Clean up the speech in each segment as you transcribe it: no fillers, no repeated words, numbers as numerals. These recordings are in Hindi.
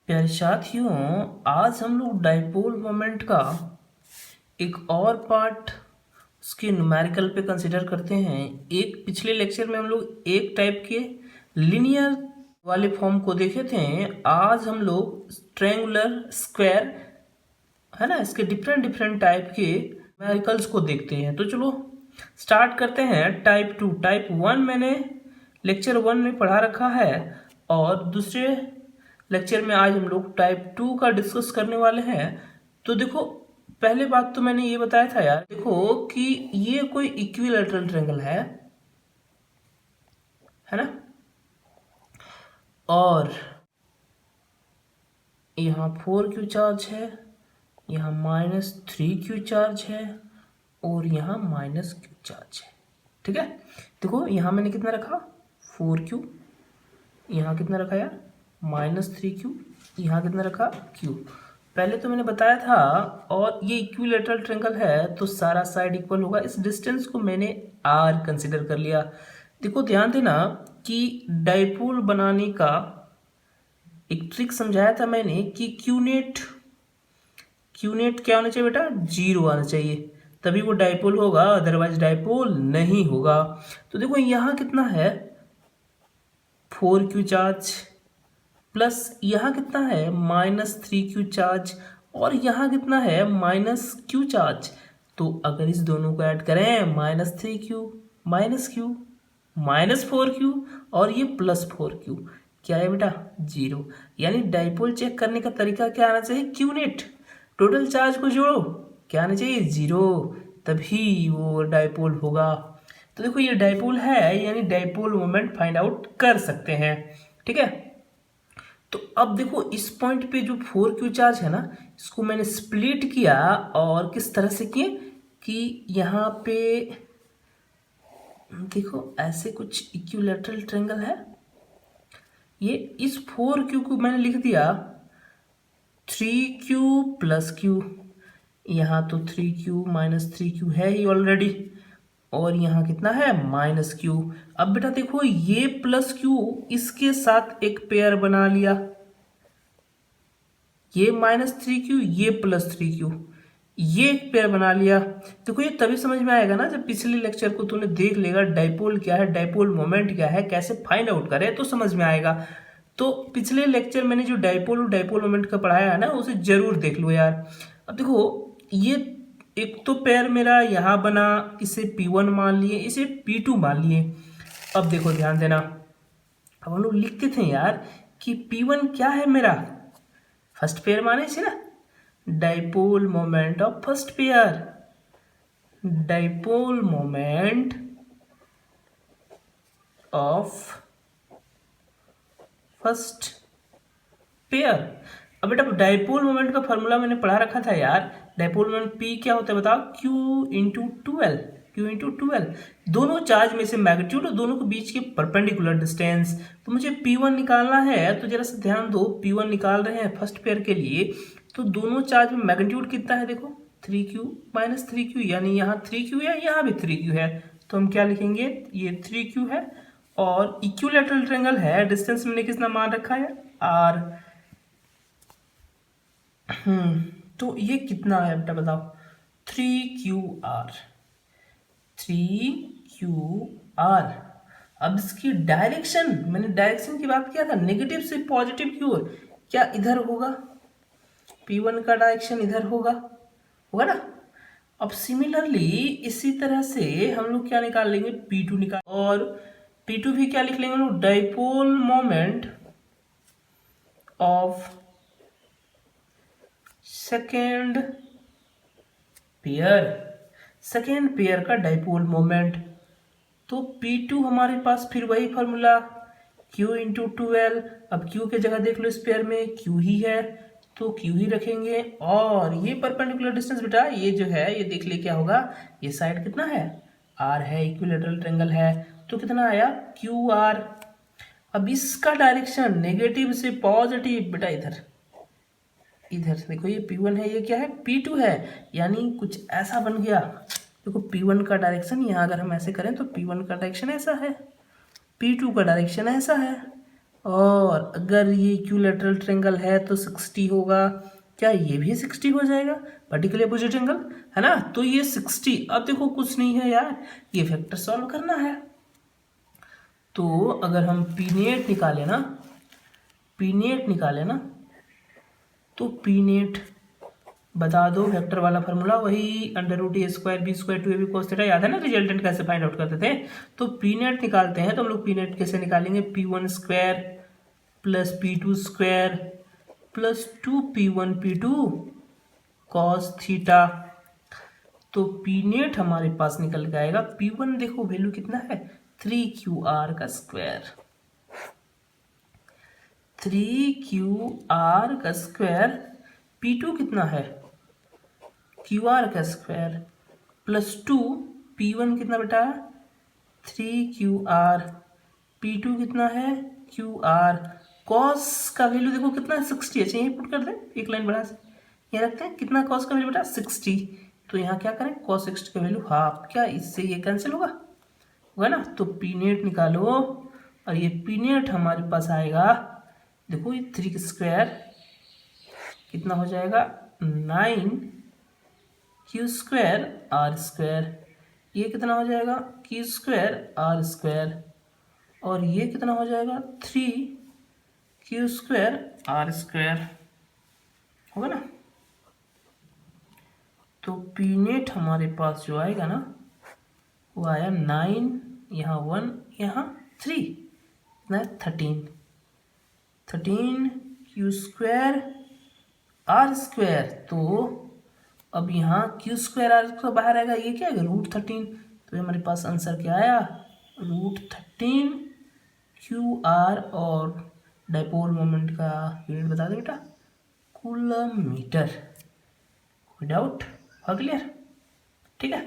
प्यारे साथियों, आज हम लोग डाइपोल मोमेंट का एक और पार्ट उसके न्यूमेरिकल पे कंसिडर करते हैं। एक पिछले लेक्चर में हम लोग एक टाइप के लिनियर वाले फॉर्म को देखे थे। आज हम लोग ट्रायंगुलर, स्क्वायर, है ना, इसके डिफरेंट डिफरेंट टाइप के न्यूमेरिकल्स को देखते हैं। तो चलो स्टार्ट करते हैं। टाइप 1 मैंने लेक्चर 1 में पढ़ा रखा है और दूसरे लेक्चर में आज हम लोग टाइप 2 का डिस्कस करने वाले हैं। तो देखो, पहले बात तो मैंने ये बताया था यार, देखो कि ये कोई इक्विलैटरल ट्रायंगल है ना, और यहाँ 4q चार्ज है, यहाँ -3q चार्ज है और यहाँ -q चार्ज है। ठीक है, देखो यहाँ मैंने कितना रखा 4q, यहाँ कितना रखा यार -3q, यहाँ कितना रखा q। पहले तो मैंने बताया था, और ये इक्विलैटरल ट्रायंगल है तो सारा साइड इक्वल होगा। इस डिस्टेंस को मैंने r कंसिडर कर लिया। देखो ध्यान देना कि डाइपोल बनाने का एक ट्रिक समझाया था मैंने कि क्यूनेट क्या होना चाहिए बेटा, 0 आना चाहिए, तभी वो डाइपोल होगा, अदरवाइज डाइपोल नहीं होगा। तो देखो यहाँ कितना है 4q चार्ज, प्लस यहाँ कितना है -3q चार्ज, और यहाँ कितना है -q चार्ज। तो अगर इस दोनों को ऐड करें -3q -q -4q और ये +4q, क्या है बेटा 0। यानी डाइपोल चेक करने का तरीका क्या आना चाहिए, क्यूनेट, टोटल चार्ज को जोड़ो, क्या आना चाहिए 0, तभी वो डाइपोल होगा। तो देखो ये डाइपोल है, यानी डाइपोल मोमेंट फाइंड आउट कर सकते हैं। ठीक है, तो अब देखो इस पॉइंट पे जो 4q चार्ज है ना, इसको मैंने स्प्लिट किया, और किस तरह से किए कि यहाँ पे देखो ऐसे कुछ इक्विलैटरल ट्रायंगल है, ये इस 4q को मैंने लिख दिया 3q + q, यहाँ तो 3q -3q है ही ऑलरेडी, और यहाँ कितना है -q। अब बेटा देखो ये +q इसके साथ एक पेयर बना लिया, ये -3q ये +3q, ये एक पेयर बना लिया। देखो ये तभी समझ में आएगा ना जब पिछले लेक्चर को तूने देख लेगा, डाइपोल क्या है, डाइपोल मोमेंट क्या है, कैसे फाइंड आउट करे, तो समझ में आएगा। तो पिछले लेक्चर मैंने जो डाइपोल और डाइपोल मोमेंट का पढ़ाया है ना, उसे जरूर देख लो यार। अब देखो ये एक तो पेयर मेरा यहाँ बना, इसे P1 मान लिए, इसे P2 मान लिए। अब देखो ध्यान देना, अब हम लोग लिखते थे यार कि P1 क्या है मेरा, फर्स्ट पेयर माने इसे ना, dipole moment of first pair, dipole moment of first pair. अब बेटा डाइपोल मोमेंट का फॉर्मूला मैंने पढ़ा रखा था यार, डाइपोल मोमेंट P क्या होता है बताओ, Q × 2L। दोनों चार्ज में से मैग्नीट्यूड और दोनों के बीच के परपेंडिकुलर डिस्टेंस। तो मुझे P1 निकालना है, तो जरा सा ध्यान दो, P1 निकाल रहे हैं फर्स्ट पेयर के लिए, तो दोनों चार्ज में मैग्नीट्यूड कितना है, देखो 3q -3q, यानी यहाँ 3q है, यहाँ भी 3q है, तो हम क्या लिखेंगे, ये 3q है, और इक्विलैटरल ट्रायंगल है, डिस्टेंस मैंने कितना मान रखा है r। तो ये कितना है बेटा बताओ, 3QR। अब इसकी डायरेक्शन, मैंने डायरेक्शन की बात किया था, नेगेटिव से पॉजिटिव की ओर, क्या इधर होगा, P1 का डायरेक्शन इधर होगा ना। अब सिमिलरली इसी तरह से हम लोग क्या निकाल लेंगे, P2 निकाल, और P2 भी क्या लिख लेंगे हम लोग, dipole moment of second pair का डाइपोल मोमेंट। तो P2 हमारे पास फिर वही फॉर्मूला Q × 2L। अब Q के जगह देख लो, इस पेयर में Q ही है तो Q ही रखेंगे, और ये परपेंडिकुलर डिस्टेंस बेटा ये जो है, ये देख ले क्या होगा, ये साइड कितना है R है, इक्विलैटरल ट्रायंगल है, तो कितना आया QR। अब इसका डायरेक्शन नेगेटिव से पॉजिटिव, बेटा इधर देखो, ये P1 है, ये क्या है P2 है, यानी कुछ ऐसा बन गया। देखो P1 का डायरेक्शन यहाँ अगर हम ऐसे करें तो P1 का डायरेक्शन ऐसा है, P2 का डायरेक्शन ऐसा है, और अगर ये इक्विलैटरल ट्रायंगल है तो 60 होगा। क्या ये भी 60 हो जाएगा? वर्टिकली अपोजिट एंगल है ना, तो ये 60। अब देखो कुछ नहीं है यार, ये फैक्टर सॉल्व करना है। तो अगर हम पी नेट निकाले ना तो पी नेट बता दो, वेक्टर वाला फार्मूला वही √a² b² 2ab cos theta, याद है ना रिजल्टेंट कैसे फाइंड आउट करते थे। तो पी नेट निकालते हैं तो हम लोग पी नेट कैसे निकालेंगे, p1² plus p2² plus 2p1 p2 cos theta. तो पी नेट हमारे पास निकल के आएगा, p1 देखो वैल्यू कितना है 3qr², 3qr², p2 कितना है qr² प्लस 2, p1 कितना बेटा 3qr, p2 कितना है qr। cos का वैल्यू देखो कितना है 60 है, यहीं पुट कर दें, एक लाइन बढ़ा से यहाँ रखते हैं, कितना cos का वैल्यू बेटा 60। तो यहाँ क्या करें, cos 60 का वैल्यू हाफ, क्या इससे ये कैंसिल होगा ना। तो पी नेट निकालो और ये पी नेट हमारे पास आएगा, देखो ये 3² कितना हो जाएगा 9q²r², ये कितना हो जाएगा q²r², और ये कितना हो जाएगा 3q²r² होगा ना। तो पी नेट हमारे पास जो आएगा ना वो आया 9, यहाँ 1, यहाँ 3, कितना है 13q²r²। तो अब यहाँ q²r² बाहर आएगा, ये क्या आएगा √13। तो हमारे पास आंसर क्या आया √13qr, और डाइपोल मोमेंट का यूनिट बता दो बेटा कूलम मीटर। कोई डाउट? हो क्लियर? ठीक है।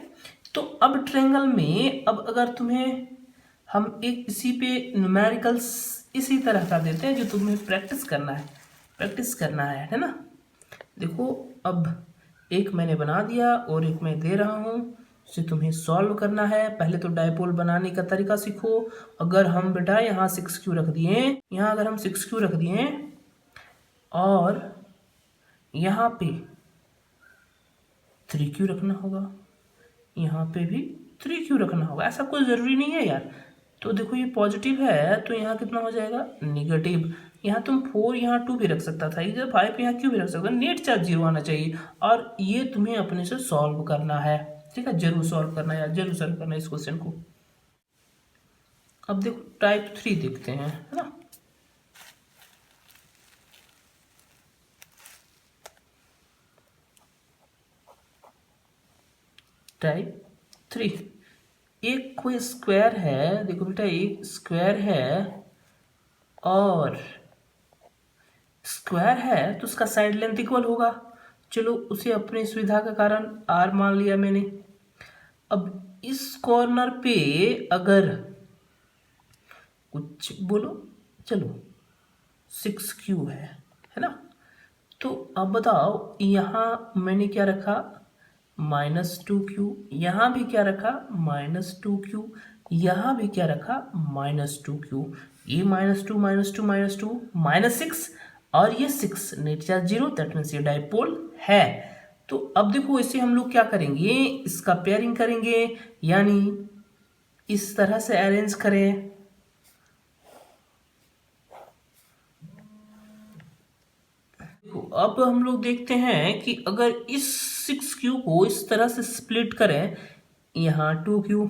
तो अब ट्रायंगल में अब अगर तुम्हें हम एक इसी पे न्यूमेरिकल्स इसी तरह का देते हैं जो तुम्हें प्रैक्टिस करना है ना। देखो अब एक मैंने बना दिया और एक मैं दे रहा हूँ, इसे तुम्हें सॉल्व करना है। पहले तो डायपोल बनाने का तरीका सीखो। अगर हम बेटा यहाँ 6q रख दिए, यहाँ अगर हम 6q रख दिए और यहाँ पे 3q रखना होगा, यहाँ पे भी 3q रखना होगा, ऐसा कोई ज़रूरी नहीं है यार। तो देखो ये पॉजिटिव है तो यहाँ कितना हो जाएगा निगेटिव। यहाँ तुम 4 यहाँ 2 भी रख सकता था, इधर 5 यहाँ क्यों भी रख सकता, नेट चार्ज 0 आना चाहिए। और ये तुम्हें अपने से सॉल्व करना है, ठीक है, जरूर सॉल्व करना है यार, जरूर सॉल्व करना है इस क्वेश्चन को। अब देखो टाइप 3 देखते हैं, है ना। टाइप 3, एक कोई स्क्वायर है, देखो बेटा एक स्क्वायर है और स्क्वायर है तो उसका साइड लेंथ इक्वल होगा। चलो उसे अपनी सुविधा के कारण r मान लिया मैंने। अब इस कॉर्नर पे अगर कुछ बोलो, चलो 6q है ना। तो अब बताओ यहाँ मैंने क्या रखा -2q, यहाँ भी क्या रखा -2q, यहाँ भी क्या रखा -2q। ये -2 -6 और ये 6, नेट चार्ज 0, दैट मीन्स ये डाइपोल है। तो अब देखो इसे हम लोग क्या करेंगे, इसका पेयरिंग करेंगे, यानी इस तरह से अरेंज करें। अब हम लोग देखते हैं कि अगर इस 6q को इस तरह से स्प्लिट करें, यहाँ 2q,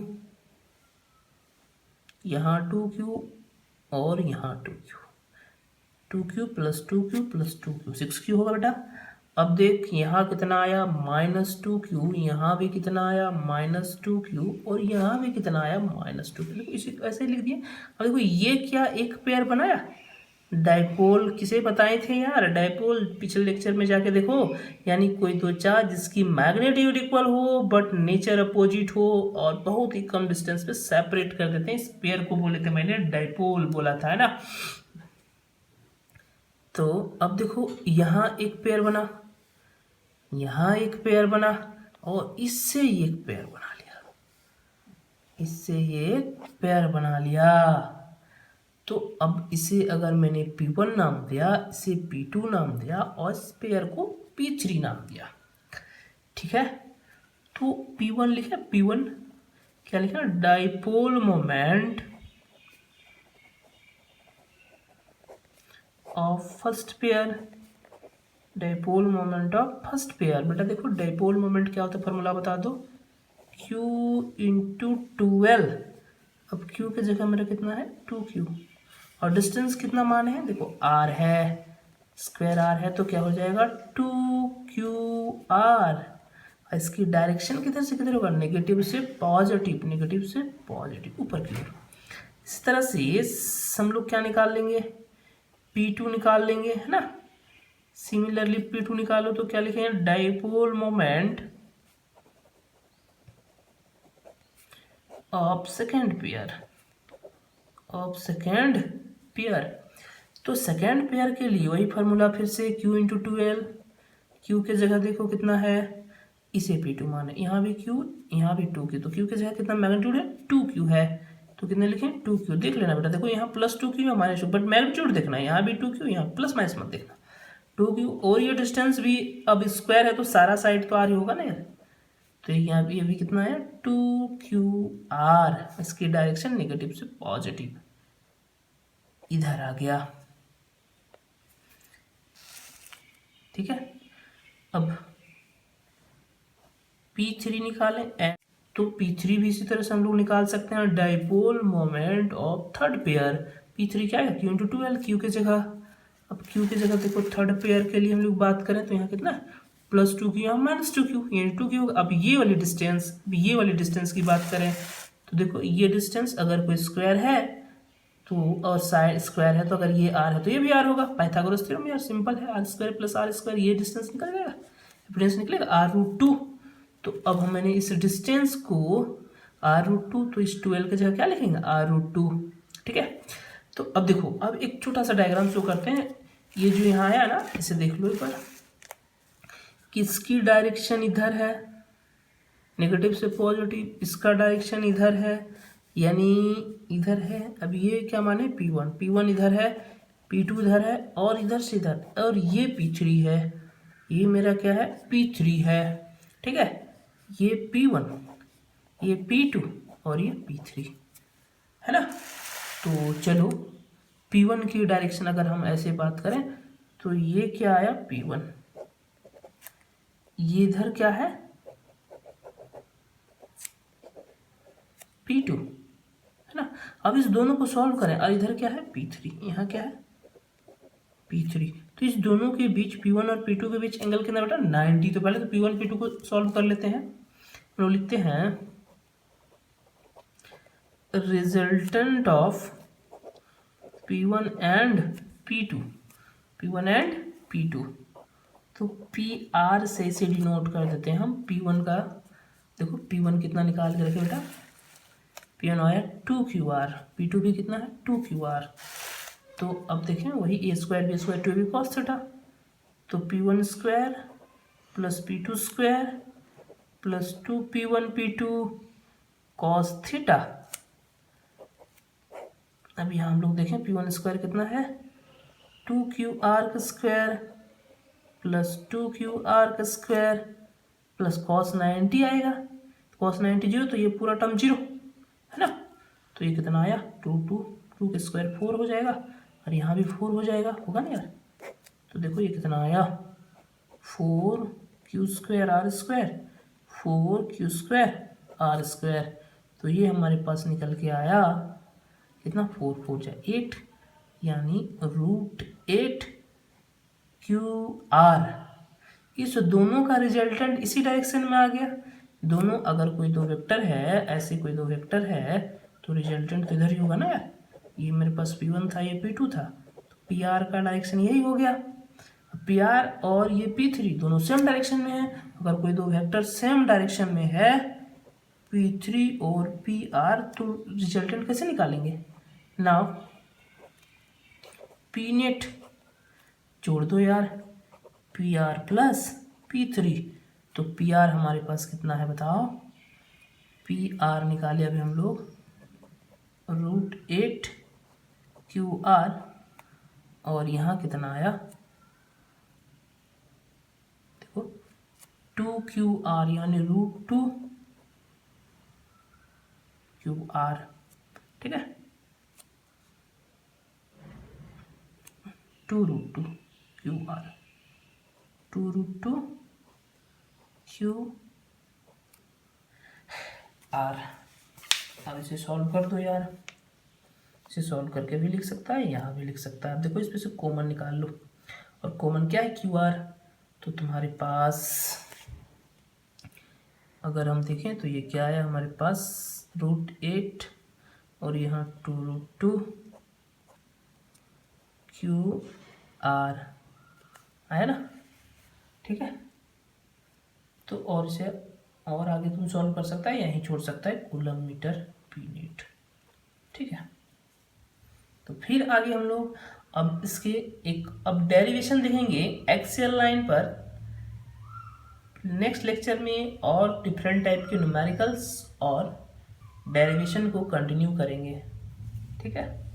यहाँ 2q और यहाँ 2q, 2q plus 2q plus 2q 6q होगा बेटा। अब देख यहाँ कितना आया -2q, यहाँ भी कितना आया -2q और यहाँ भी कितना आया -2q। इसी ऐसे लिख दिए। अब देखो ये क्या एक पेयर बनाया, डाइपोल किसे बताए थे यार, डाइपोल पिछले लेक्चर में जाके देखो, यानी कोई दो चार्ज जिसकी मैग्नीट्यूड इक्वल हो बट नेचर अपोजिट हो और बहुत ही कम डिस्टेंस पे सेपरेट कर देते हैं, इस पेयर को बोले थे मैंने डाइपोल बोला था, है ना। तो अब देखो यहाँ एक पेयर बना, यहाँ एक पेयर बना और इससे एक पेयर बना लिया, इससे ये पेयर बना लिया। तो अब इसे अगर मैंने P1 नाम दिया, इसे P2 नाम दिया और इस पेयर को P3 नाम दिया, ठीक है। तो P1 लिखा, P1 क्या लिखा, dipole moment of first pair, dipole moment of first pair. बेटा देखो डाइपोल मोमेंट क्या होता है, फॉर्मूला बता दो, Q इंटू 12। अब Q की जगह मेरा कितना है 2Q, और डिस्टेंस कितना मान है, देखो R है, स्क्वायर R है, तो क्या हो जाएगा 2QR। इसकी डायरेक्शन किधर से किधर होगा, नेगेटिव से पॉजिटिव, नेगेटिव से पॉजिटिव ऊपर की ओर। इस तरह से हम लोग क्या निकाल लेंगे, P2 निकाल लेंगे, है ना। सिमिलरली P2 निकालो तो क्या लिखेंगे, dipole moment of second pair, of second pair. तो सेकेंड पेयर के लिए वही फार्मूला फिर से, Q इंटू 12। Q के जगह देखो कितना है, इसे P2 माने, यहाँ भी Q, यहाँ भी 2Q, तो Q के जगह कितना मैग्नीट्यूड है 2Q है, तो कितने लिखें 2Q। देख लेना बेटा, देखो यहाँ प्लस 2Q है माइनस 2, बट मैग्नीट्यूड देखना है, यहाँ भी 2Q, यहाँ प्लस माइनस मत देखना, 2Q। और ये डिस्टेंस भी अब स्क्वायर है तो सारा साइड तो R ही होगा ना यार, तो यहाँ भी अभी कितना है 2QR। इसकी डायरेक्शन नेगेटिव से पॉजिटिव इधर आ गया, ठीक है। अब P3 निकालें, तो P3 भी इसी तरह से हम लोग निकाल सकते हैं, dipole moment of third pair. P3 क्या है, Q इंटू 12, Q की जगह, अब Q की जगह देखो थर्ड पेयर के लिए हम लोग बात करें तो यहाँ कितना है प्लस 2Q, यहाँ माइनस 2Q, ये 2Q। अब ये वाली डिस्टेंस की बात करें तो देखो ये डिस्टेंस अगर कोई स्क्वायर है तो, और साइड स्क्वायर है तो अगर ये R है तो ये भी R होगा, पाइथागोरस थ्योरम यार सिंपल है, R square plus R square, ये डिस्टेंस निकल जाएगा, डिफरेंस निकलेगा R√2। तो अब मैंने इस डिस्टेंस को R√2, तो इस 12 की जगह क्या लिखेंगे R√2, ठीक है। तो अब देखो, अब एक छोटा सा डायग्राम शो करते हैं, ये जो यहाँ आया ना, इसे देख लो एक बार, किसकी डायरेक्शन इधर है नेगेटिव से पॉजिटिव, इसका डायरेक्शन इधर है यानी इधर है। अब ये क्या माने P1 इधर है, P2 इधर है, और इधर से इधर, और ये P3 है, ये मेरा क्या है P3 है, ठीक है। ये P1, ये P2 और ये P3 है ना। तो चलो P1 की डायरेक्शन अगर हम ऐसे बात करें तो ये क्या आया P1, ये इधर क्या है P2, है ना। अब इस दोनों को सॉल्व करें, और इधर क्या है P3, यहाँ क्या है P3, तो इस दोनों के बीच P1 और P2 के बीच एंगल कितना बेटा 90। तो पहले तो P1 P2 को सॉल्व कर लेते हैं, हम लोग लिखते हैं resultant of P1 and P2, P1 and P2, तो PR से इसे डिनोट कर देते हैं हम। P1 का देखो, P1 कितना निकाल के रखे बेटा, P1 आया 2QR, P2 भी कितना है 2QR। तो अब देखें वही a square B square 2ab cos theta, तो P1 square plus P2 square plus 2P1 P2 cos theta. अब यहाँ हम लोग देखें P1 स्क्वायर कितना है 2QR square plus 2QR square plus cos 90 आएगा, cos 90 जीरो, तो ये पूरा टर्म जीरो है ना। तो ये कितना आया 2 के स्क्वायर 4 हो जाएगा, और यहाँ भी 4 हो जाएगा, होगा ना यार। तो देखो ये कितना आया 4Q square R square, 4Q square R square. तो ये हमारे पास निकल के आया कितना 4 यानी √8QR। इस दोनों का रिजल्टेंट इसी डायरेक्शन में आ गया। दोनों अगर कोई दो वेक्टर है, ऐसे कोई दो वेक्टर है, तो रिजल्टेंट तो इधर ही होगा ना यार। ये मेरे पास P1 था, ये P2 था, तो PR का डायरेक्शन यही हो गया। PR और ये P3 दोनों सेम डायरेक्शन में है। अगर कोई दो वेक्टर सेम डायरेक्शन में है P3 और PR, तो रिजल्टेंट कैसे निकालेंगे। नाउ P नेट जोड़ दो यार, PR प्लस P3, तो PR हमारे पास कितना है बताओ, PR निकाले अभी हम लोग √8 क्यू आर, और यहाँ कितना आया, देखो 2QR यानी √2 QR, ठीक है, 2√2 QR, 2√2 QR। अब इसे सॉल्व कर दो यार, इसे सॉल्व करके भी लिख सकता है, यहाँ भी लिख सकता है। अब देखो इसमें से कॉमन निकाल लो, और कॉमन क्या है, QR। तो तुम्हारे पास अगर हम देखें तो ये क्या है हमारे पास, √8 और यहाँ 2√2 QR आया ना, ठीक है। तो और इसे और आगे तुम सॉल्व कर सकता है, यहीं छोड़ सकता है, कूलम मीटर मिनट, ठीक है। तो फिर आगे हम लोग अब इसके अब डेरिवेशन देखेंगे एक्सियल लाइन पर नेक्स्ट लेक्चर में, और डिफरेंट टाइप के न्यूमेरिकल्स और डेरिवेशन को कंटिन्यू करेंगे, ठीक है।